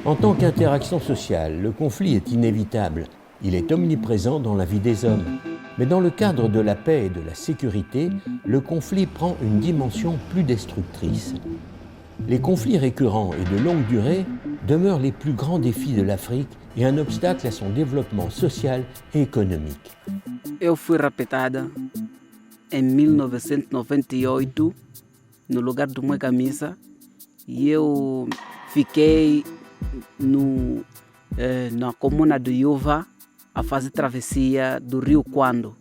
En tant qu'interaction sociale, le conflit est inévitable. Il est omniprésent dans la vie des hommes. Mais dans le cadre de la paix et de la sécurité, le conflit prend une dimension plus destructrice. Les conflits récurrents et de longue durée demeurent les plus grands défis de l'Afrique et un obstacle à son développement social et économique. Eu fui raptada em 1998 no lugar do Mwega Missa e eu fiquei na comuna de Yuva a fazer travessia do rio Quando,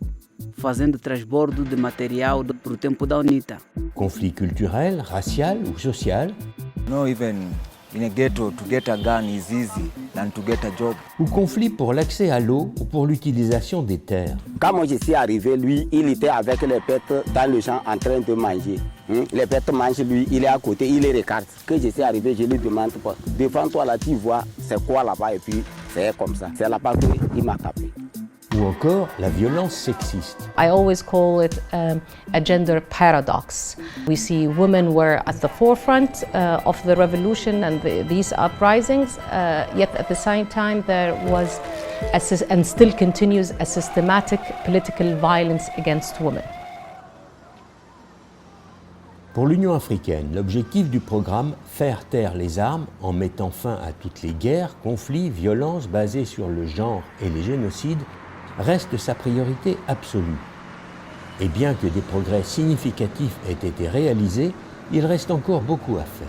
fazendo transbordo de material para o tempo da UNITA. Conflit culturel, racial ou social, No, even in a ghetto, to get a gun is easy than to get a job. ou conflit pour l'accès à l'eau ou pour l'utilisation des terres. Quand moi je suis arrivé, lui, il était avec les bêtes dans le champ en train de manger. Les bêtes mangent, lui, il est à côté, il les regarde. Quand je suis arrivé, je lui demande, devant toi là, tu vois, c'est quoi là-bas? Et puis, c'est comme ça. C'est là-bas qu'il m'a tapé. Ou encore la violence sexiste. I always call it a gender paradox. We see women were at the forefront of the revolution and these uprisings, yet at the same time there was, and still continues, a systematic political violence against women. Pour l'Union africaine, l'objectif du programme Faire taire les armes en mettant fin à toutes les guerres, conflits, violences basées sur le genre et les génocides reste sa priorité absolue. Et bien que des progrès significatifs aient été réalisés, il reste encore beaucoup à faire.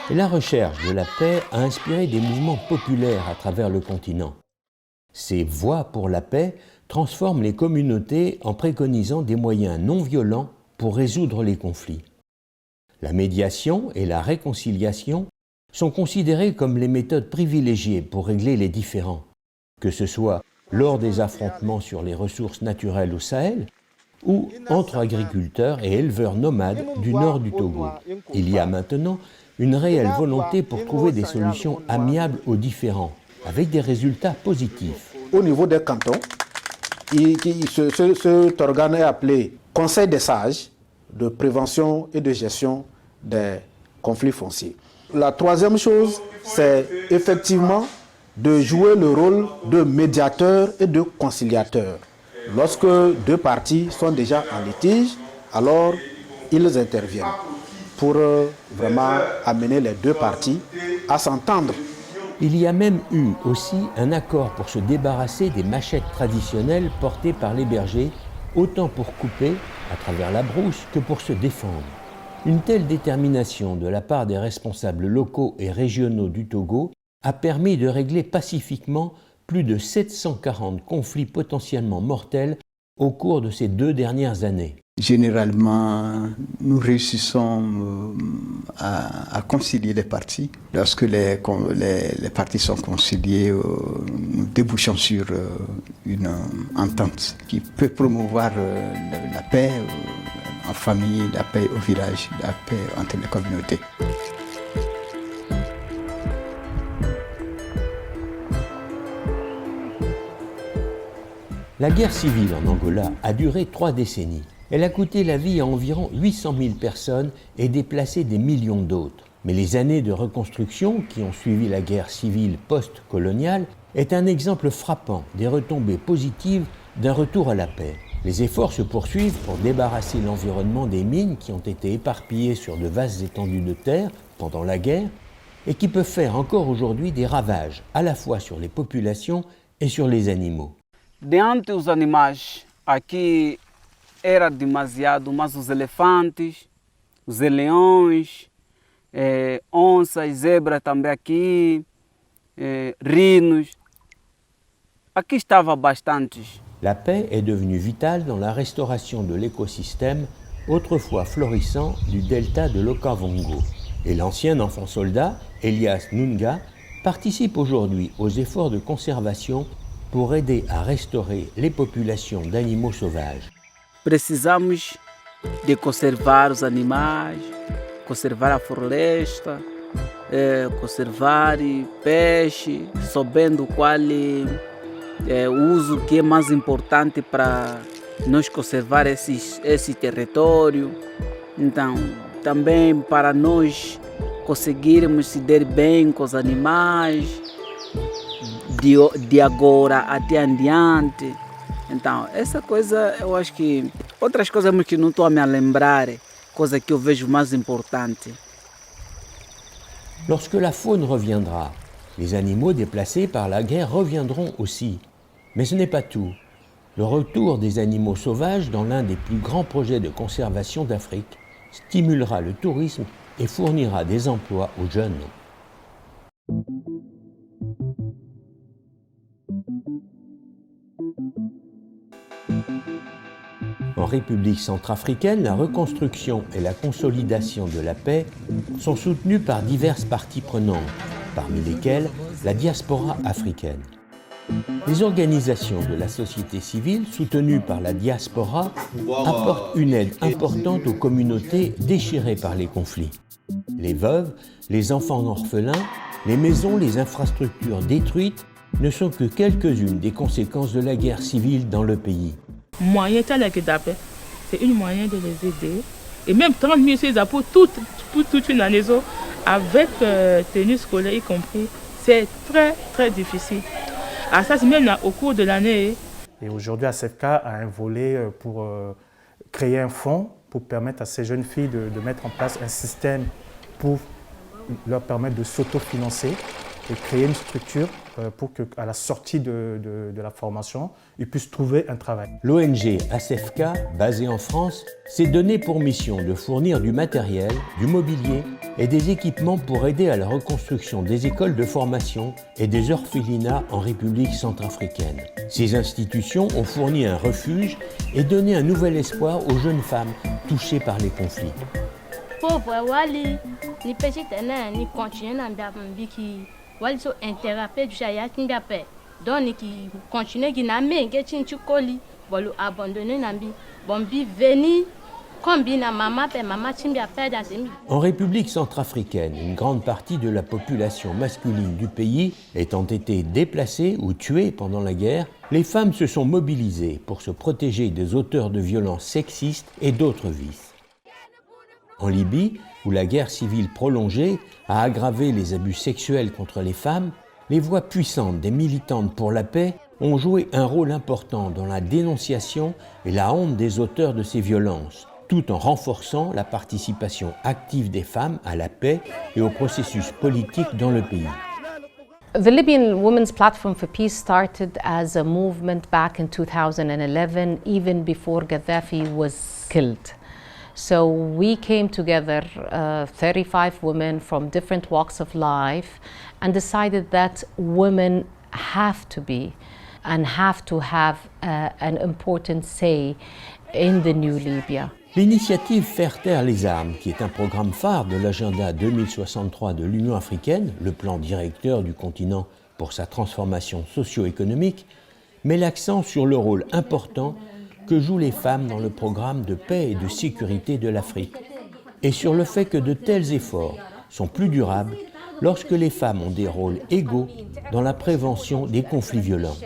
Et la recherche de la paix a inspiré des mouvements populaires à travers le continent. Ces voix pour la paix transforment les communautés en préconisant des moyens non violents pour résoudre les conflits. La médiation et la réconciliation sont considérées comme les méthodes privilégiées pour régler les différends, que ce soit lors des affrontements sur les ressources naturelles au Sahel ou entre agriculteurs et éleveurs nomades du nord du Togo. Il y a maintenant une réelle volonté pour trouver des solutions amiables aux différends, avec des résultats positifs. Au niveau des cantons, cet organe est appelé Conseil des sages de prévention et de gestion des conflits fonciers. La troisième chose, c'est effectivement de jouer le rôle de médiateur et de conciliateur. Lorsque deux parties sont déjà en litige, alors ils interviennent pour vraiment amener les deux parties à s'entendre. Il y a même eu aussi un accord pour se débarrasser des machettes traditionnelles portées par les bergers, autant pour couper à travers la brousse que pour se défendre. Une telle détermination de la part des responsables locaux et régionaux du Togo a permis de régler pacifiquement plus de 740 conflits potentiellement mortels au cours de ces 2 dernières années. Généralement, nous réussissons à concilier les parties. Lorsque les parties sont conciliées, nous débouchons sur une entente qui peut promouvoir la paix en famille, la paix au village, la paix entre les communautés. La guerre civile en Angola a duré 3 décennies. Elle a coûté la vie à environ 800 000 personnes et déplacé des millions d'autres. Mais les années de reconstruction qui ont suivi la guerre civile post-coloniale est un exemple frappant des retombées positives d'un retour à la paix. Les efforts se poursuivent pour débarrasser l'environnement des mines qui ont été éparpillées sur de vastes étendues de terre pendant la guerre et qui peuvent faire encore aujourd'hui des ravages à la fois sur les populations et sur les animaux. De antes os animais aqui era demasiado, mas os elefantes, os leões, onças, zebras também aqui, rinos, aqui estava bastantes. La paix est devenue vitale dans la restauration de l'écosystème autrefois florissant du delta de l'Okavango. Et l'ancien enfant soldat, Elias Nunga, participe aujourd'hui aux efforts de conservation pour aider à restaurer les populations d'animaux sauvages. Precisamos de conservar os animais, conservar a floresta, conservar peixe, sabendo qual o uso que é mais importante para nós conservar esse território. Então, também para nós conseguirmos se dar bem com os animais, de agora até adiante. Então, essa coisa, eu acho que... Outras coisas que não estou a me lembrar, coisa que eu vejo mais importante. Lorsque la faune reviendra, les animaux déplacés par la guerre reviendront aussi. Mais ce n'est pas tout. Le retour des animaux sauvages dans l'un des plus grands projets de conservation d'Afrique stimulera le tourisme et fournira des emplois aux jeunes. En République centrafricaine, la reconstruction et la consolidation de la paix sont soutenues par diverses parties prenantes, parmi lesquelles la diaspora africaine. Les organisations de la société civile soutenues par la diaspora apportent une aide importante aux communautés déchirées par les conflits. Les veuves, les enfants orphelins, les maisons, les infrastructures détruites ne sont que quelques-unes des conséquences de la guerre civile dans le pays. Moyen tel que d'après, c'est une moyen de les aider. Et même 30 000 c'est pour toute une année avec tenue scolaire y compris, c'est très très difficile. Ah, ça c'est même là, au cours de l'année. Et aujourd'hui, ACFK a un volet pour créer un fonds pour permettre à ces jeunes filles de mettre en place un système pour leur permettre de s'autofinancer et créer une structure pour qu'à la sortie de la formation, ils puissent trouver un travail. L'ONG ACFK, basée en France, s'est donné pour mission de fournir du matériel, du mobilier et des équipements pour aider à la reconstruction des écoles de formation et des orphelinats en République centrafricaine. Ces institutions ont fourni un refuge et donné un nouvel espoir aux jeunes femmes touchées par les conflits. Wali so interapé du chaya kingape donc qui continue qui na men que tinchu koli bolu abandonner nambi bombi veni kombi na mama pe mama timbia pe dans demi. En République centrafricaine, une grande partie de la population masculine du pays étant été déplacée ou tuée pendant la guerre, les femmes se sont mobilisées pour se protéger des auteurs de violences sexistes et d'autres vices. En Libye, où la guerre civile prolongée a aggravé les abus sexuels contre les femmes, les voix puissantes des militantes pour la paix ont joué un rôle important dans la dénonciation et la honte des auteurs de ces violences, tout en renforçant la participation active des femmes à la paix et au processus politique dans le pays. The Libyan Women's Platform for Peace started as a movement back in 2011, even before Gaddafi was killed. So we came together, 35 women from different walks of life, and decided that women have to be and have to have an important say in the new Libya. L'initiative Faire taire les armes, qui est un programme phare de l'agenda 2063 de l'Union africaine, le plan directeur du continent pour sa transformation socio-économique, met l'accent sur le rôle important que jouent les femmes dans le programme de paix et de sécurité de l'Afrique, et sur le fait que de tels efforts sont plus durables lorsque les femmes ont des rôles égaux dans la prévention des conflits violents.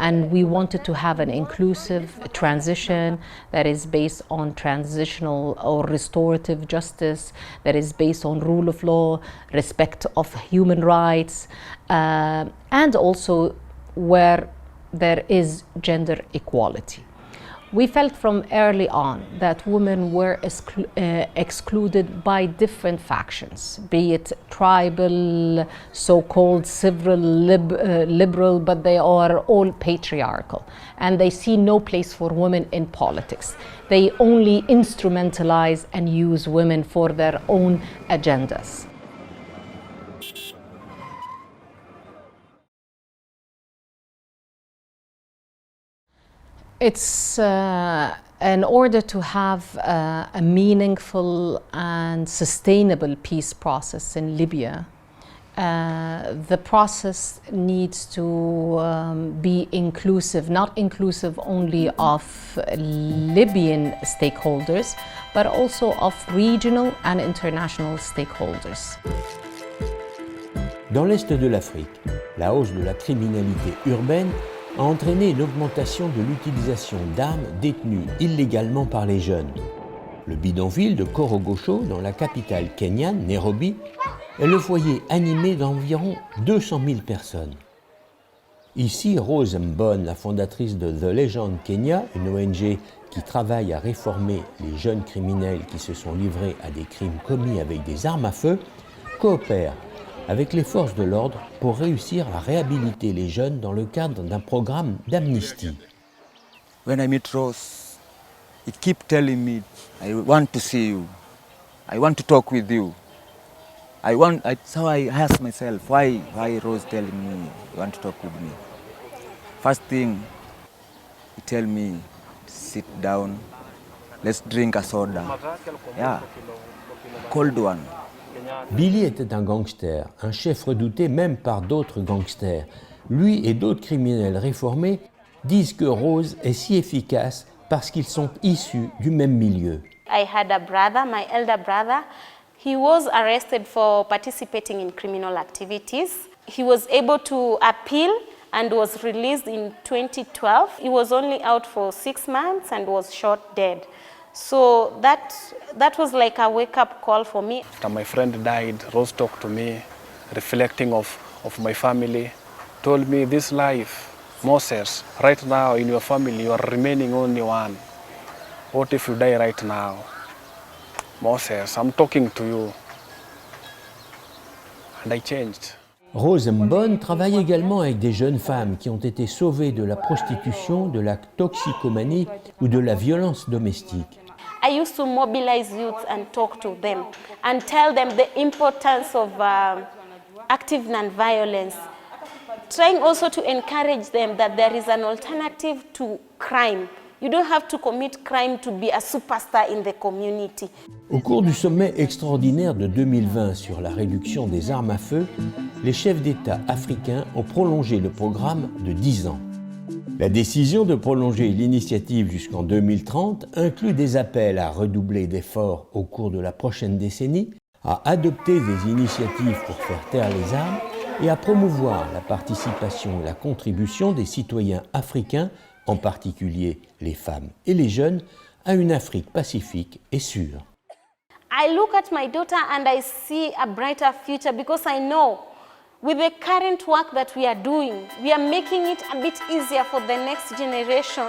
And we wanted to have an inclusive transition that is based on transitional or restorative justice, that is based on rule of law, respect of human rights, and also where there is gender equality. We felt from early on that women were excluded by different factions, be it tribal, so-called civil, liberal, but they are all patriarchal. And they see no place for women in politics. They only instrumentalize and use women for their own agendas. It's in order to have a meaningful and sustainable peace process in Libya, the process needs to be inclusive, not inclusive only of Libyan stakeholders, but also of regional and international stakeholders. Dans l'est de l'Afrique, la hausse de la criminalité urbaine a entraîné une augmentation de l'utilisation d'armes détenues illégalement par les jeunes. Le bidonville de Korogosho, dans la capitale kenyane, Nairobi, est le foyer animé d'environ 200 000 personnes. Ici, Rose Mbon, la fondatrice de The Legend Kenya, une ONG qui travaille à réformer les jeunes criminels qui se sont livrés à des crimes commis avec des armes à feu, coopère avec les forces de l'ordre pour réussir à réhabiliter les jeunes dans le cadre d'un programme d'amnistie. When I meet Rose, he keep telling me, I want to see you. I want to talk with you. So I ask myself, why Rose telling me you want to talk with me? First thing, he tell me, sit down, let's drink a soda. Yeah, cold one. Billy était un gangster, un chef redouté même par d'autres gangsters. Lui et d'autres criminels réformés disent que Rose est si efficace parce qu'ils sont issus du même milieu. I had a brother, my elder brother. He was arrested for participating in criminal activities. He was able to appeal and was released in 2012. He was only out for 6 months and was shot dead. So that was like a wake-up call for me. After my friend died, Rose talked to me, reflecting of my family, told me this life, Moses, right now in your family you are remaining only one. What if you die right now? Moses, I'm talking to you. And I changed. Rose Mbon travaille également avec des jeunes femmes qui ont été sauvées de la prostitution, de la toxicomanie ou de la violence domestique. I used to mobilize youth and talk to them and tell them the importance of active non-violence, trying also to encourage them that there is an alternative to crime. You don't have to commit crime to be a superstar in the community. Au cours du sommet extraordinaire de 2020 sur la réduction des armes à feu, les chefs d'État africains ont prolongé le programme de 10 ans. La décision de prolonger l'initiative jusqu'en 2030 inclut des appels à redoubler d'efforts au cours de la prochaine décennie, à adopter des initiatives pour faire taire les armes et à promouvoir la participation et la contribution des citoyens africains, en particulier les femmes et les jeunes, à une Afrique pacifique et sûre. I look at my daughter and I see a brighter future because I know with the current work that we are doing, we are making it a bit easier for the next generation